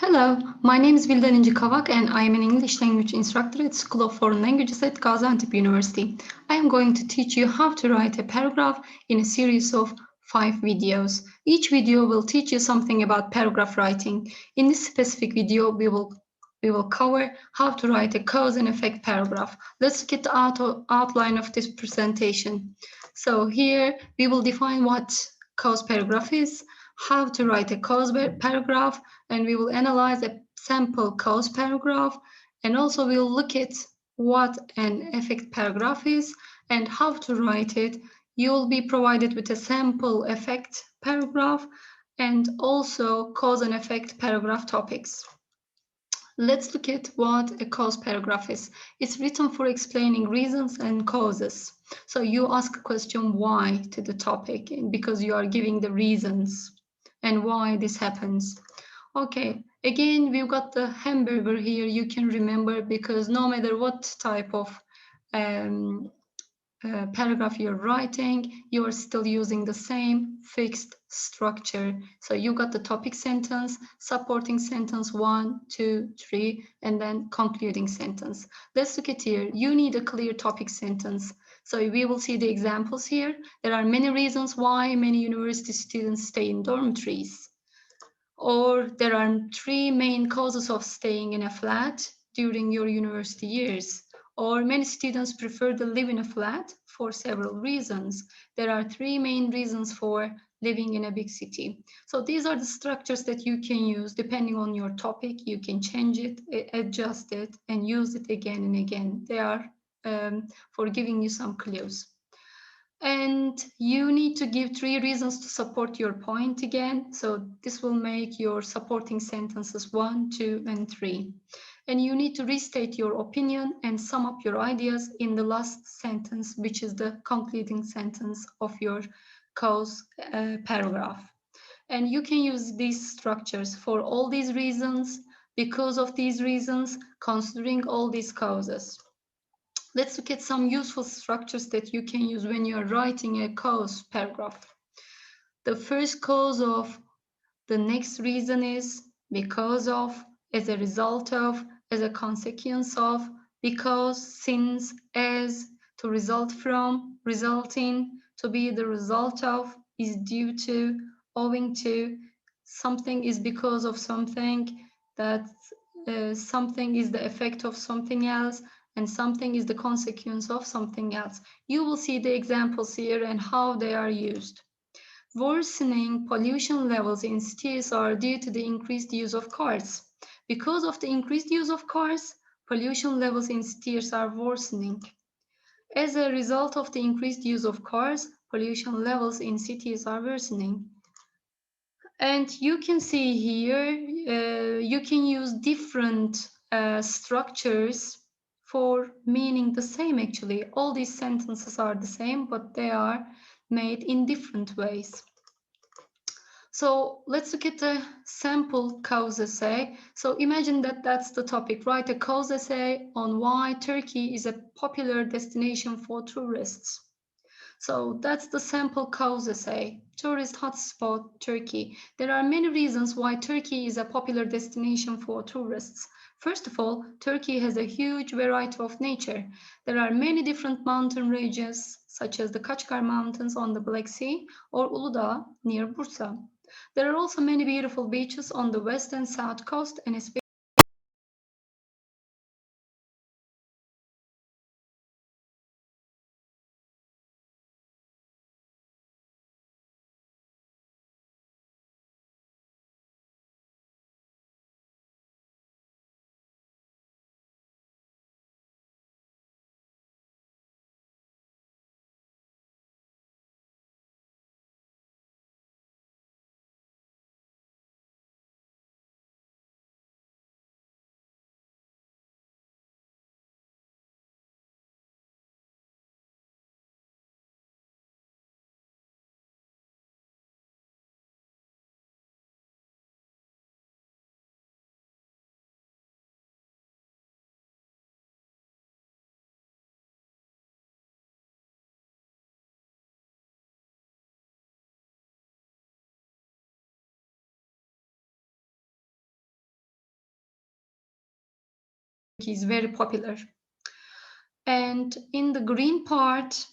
Hello, my name is Vildan Kavak and I am an English language instructor at School of Foreign Languages at Gaziantep University. I am going to teach you how to write a paragraph in a series of 5 videos. Each video will teach you something about paragraph writing. In this specific video, we will cover how to write a cause and effect paragraph. Let's look at the outline of this presentation. So here we will define what cause paragraph is, how to write a cause paragraph, and we will analyze a sample cause paragraph, and also we'll look at what an effect paragraph is and how to write it. You will be provided with a sample effect paragraph and also cause and effect paragraph topics. Let's look at what a cause paragraph is. It's written for explaining reasons and causes. So you ask a question why to the topic because you are giving the reasons and why this happens. Okay, again, we've got the hamburger here. You can remember because no matter what type of paragraph you're writing, you're still using the same fixed structure. So you got the topic sentence, supporting sentence 1, 2, 3, and then concluding sentence. Let's look at here. You need a clear topic sentence. So we will see the examples here. There are many reasons why many university students stay in dormitories. Or there are 3 main causes of staying in a flat during your university years. Or many students prefer to live in a flat for several reasons. There are 3 main reasons for living in a big city. So these are the structures that you can use depending on your topic. You can change it, adjust it, and use it again and again. They are for giving you some clues. And you need to give 3 reasons to support your point again. So this will make your supporting sentences 1, 2, and 3. And you need to restate your opinion and sum up your ideas in the last sentence, which is the concluding sentence of your cause paragraph. And you can use these structures for all these reasons, because of these reasons, considering all these causes. Let's look at some useful structures that you can use when you're writing a cause paragraph. The first cause of, the next reason is, because of, as a result of, as a consequence of, because, since, as, to result from, result in, to be the result of, is due to, owing to, something is because of something, that something is the effect of something else, and something is the consequence of something else. You will see the examples here and how they are used. Worsening pollution levels in cities are due to the increased use of cars. Because of the increased use of cars, pollution levels in cities are worsening. As a result of the increased use of cars, pollution levels in cities are worsening. And you can see here, you can use different structures for meaning the same actually. All these sentences are the same, but they are made in different ways. So let's look at the sample cause essay. So imagine that that's the topic. Write a cause essay on why Turkey is a popular destination for tourists. So that's the sample cause essay. Tourist hotspot, Turkey. There are many reasons why Turkey is a popular destination for tourists. First of all, Turkey has a huge variety of nature. There are many different mountain ranges, such as the Kaçkar Mountains on the Black Sea or Uludağ near Bursa. There are also many beautiful beaches on the west and south coast, and especially is very popular. And in the green part,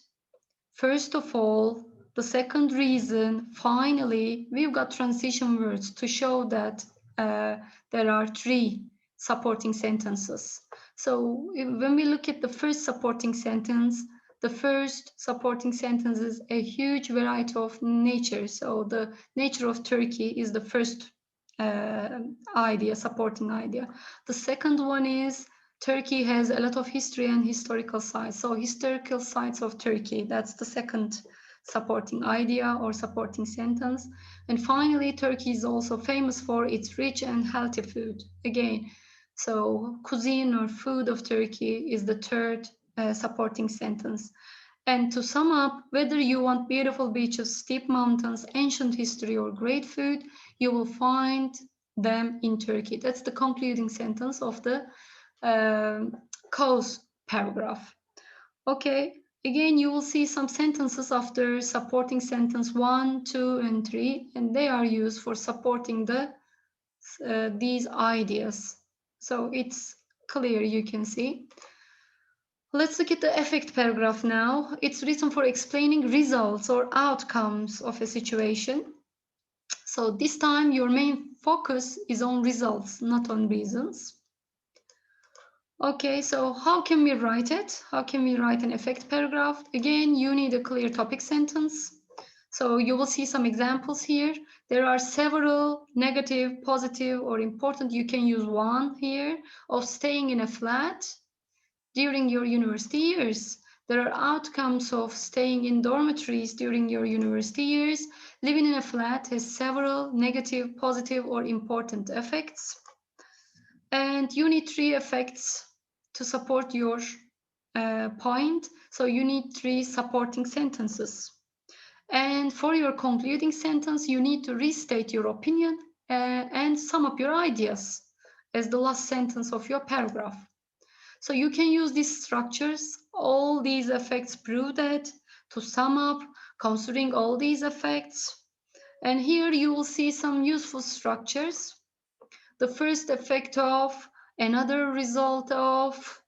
first of all, the second reason, finally, we've got transition words to show that there are 3 supporting sentences. So when we look at the first supporting sentence, the first supporting sentence is a huge variety of nature. So the nature of Turkey is the first idea, supporting idea. The second one is Turkey has a lot of history and historical sites. So historical sites of Turkey, that's the second supporting idea or supporting sentence. And finally, Turkey is also famous for its rich and healthy food. Again, so cuisine or food of Turkey is the third supporting sentence. And to sum up, whether you want beautiful beaches, steep mountains, ancient history, or great food, you will find them in Turkey. That's the concluding sentence of the cause paragraph. Okay, again, you will see some sentences after supporting sentence 1, 2, and 3, and they are used for supporting these ideas. So it's clear, you can see. Let's look at the effect paragraph now. It's written for explaining results or outcomes of a situation. So this time your main focus is on results, not on reasons. Okay, so how can we write it? How can we write an effect paragraph? Again, you need a clear topic sentence. So you will see some examples here. There are several negative, positive, or important. You can use one here of staying in a flat during your university years. There are outcomes of staying in dormitories during your university years. Living in a flat has several negative, positive, or important effects. And you need 3 effects to support your point. So you need 3 supporting sentences. And for your concluding sentence, you need to restate your opinion and sum up your ideas as the last sentence of your paragraph. So you can use these structures. All these effects prove that to sum up, considering all these effects. And here you will see some useful structures. The first effect of, another result of,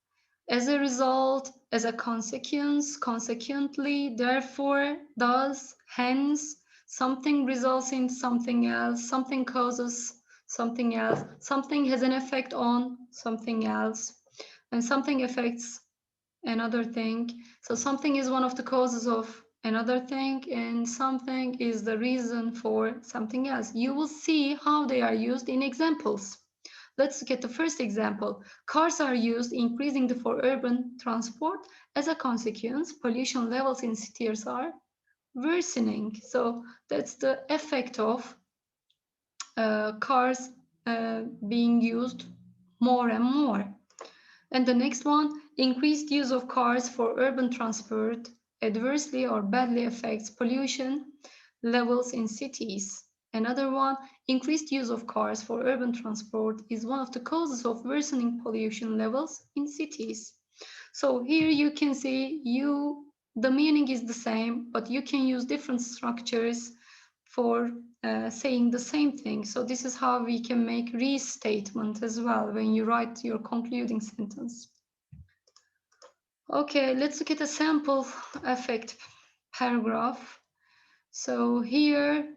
as a result, as a consequence, consequently, therefore, thus, hence, something results in something else, something causes something else, something has an effect on something else, and something affects another thing. So something is one of the causes of another thing, and something is the reason for something else. You will see how they are used in examples. Let's look at the first example. Cars are used increasingly for urban transport. As a consequence, pollution levels in cities are worsening. So that's the effect of cars being used more and more. And the next one, increased use of cars for urban transport adversely or badly affects pollution levels in cities. Another one, increased use of cars for urban transport is one of the causes of worsening pollution levels in cities. So here you can see the meaning is the same, but you can use different structures for saying the same thing. So this is how we can make restatement as well when you write your concluding sentence. Okay, let's look at a sample effect paragraph. So here,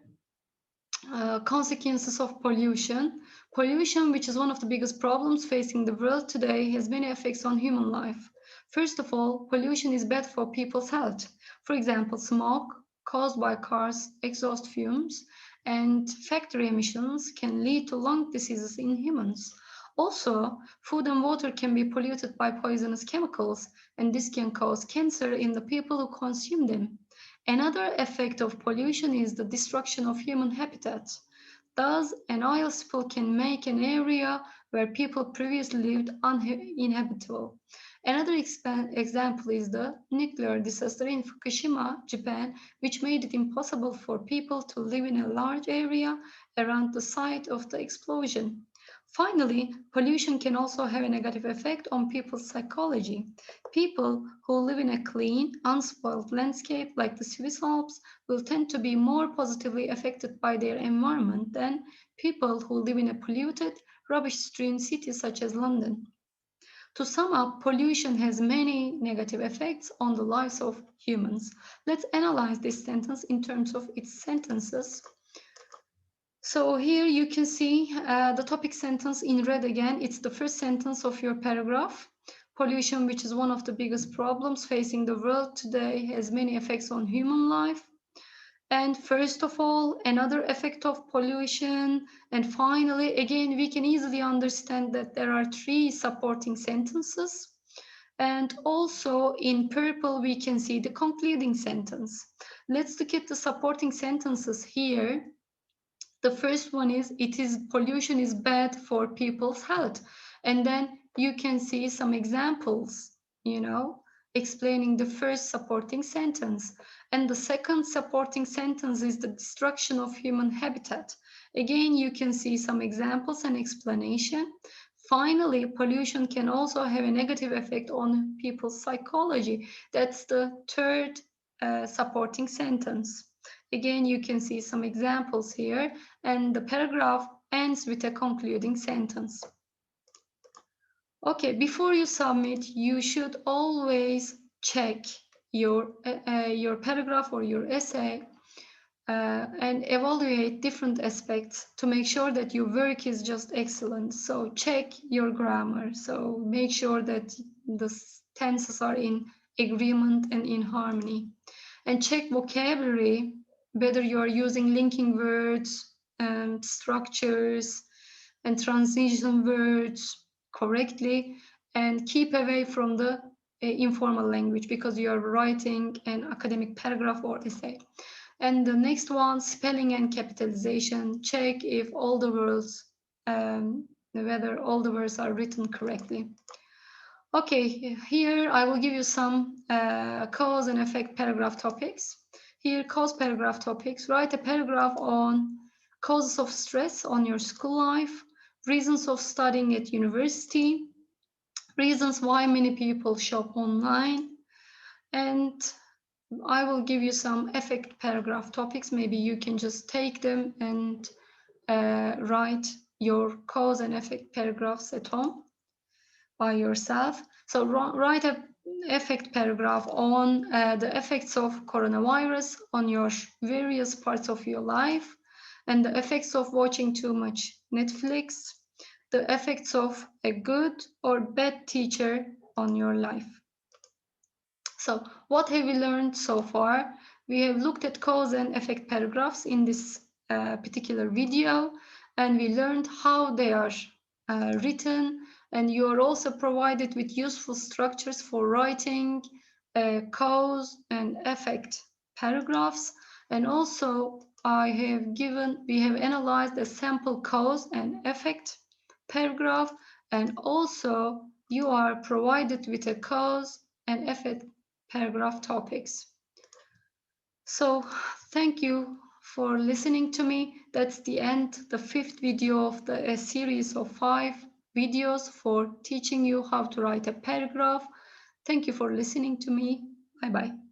consequences of pollution. Pollution, which is one of the biggest problems facing the world today, has many effects on human life. First of all, pollution is bad for people's health. For example, smoke caused by cars' exhaust fumes and factory emissions can lead to lung diseases in humans. Also, food and water can be polluted by poisonous chemicals, and this can cause cancer in the people who consume them. Another effect of pollution is the destruction of human habitats. Thus, an oil spill can make an area where people previously lived uninhabitable. Another example is the nuclear disaster in Fukushima, Japan, which made it impossible for people to live in a large area around the site of the explosion. Finally, pollution can also have a negative effect on people's psychology. People who live in a clean, unspoiled landscape like the Swiss Alps will tend to be more positively affected by their environment than people who live in a polluted, rubbish-strewn city such as London. To sum up, pollution has many negative effects on the lives of humans. Let's analyze this sentence in terms of its sentences. So here you can see the topic sentence in red again. It's the first sentence of your paragraph. Pollution, which is one of the biggest problems facing the world today, has many effects on human life. And first of all, another effect of pollution. And finally, again, we can easily understand that there are 3 supporting sentences. And also in purple, we can see the concluding sentence. Let's look at the supporting sentences here. The first one is, pollution is bad for people's health. And then you can see some examples, explaining the first supporting sentence. And the second supporting sentence is the destruction of human habitat. Again, you can see some examples and explanation. Finally, pollution can also have a negative effect on people's psychology. That's the third supporting sentence. Again, you can see some examples here, and the paragraph ends with a concluding sentence. Okay, before you submit, you should always check your paragraph or your essay and evaluate different aspects to make sure that your work is just excellent. So check your grammar. So make sure that the tenses are in agreement and in harmony. And check vocabulary, whether you are using linking words and structures and transition words correctly, and keep away from the informal language because you are writing an academic paragraph or essay. And the next one, spelling and capitalization. Check if all the words, whether all the words are written correctly. Okay, here I will give you some cause and effect paragraph topics. Here, cause paragraph topics. Write a paragraph on causes of stress on your school life, reasons of studying at university, reasons why many people shop online, and I will give you some effect paragraph topics. Maybe you can just take them and write your cause and effect paragraphs at home by yourself. So write an effect paragraph on the effects of coronavirus on your various parts of your life, and the effects of watching too much Netflix, the effects of a good or bad teacher on your life. So what have we learned so far? We have looked at cause and effect paragraphs in this particular video, and we learned how they are written, and you are also provided with useful structures for writing cause and effect paragraphs. And also we have analyzed a sample cause and effect paragraph, and also you are provided with a cause and effect paragraph topics. So thank you for listening to me. That's the end, the 5th video of a series of 5 videos for teaching you how to write a paragraph. Thank you for listening to me. Bye-bye.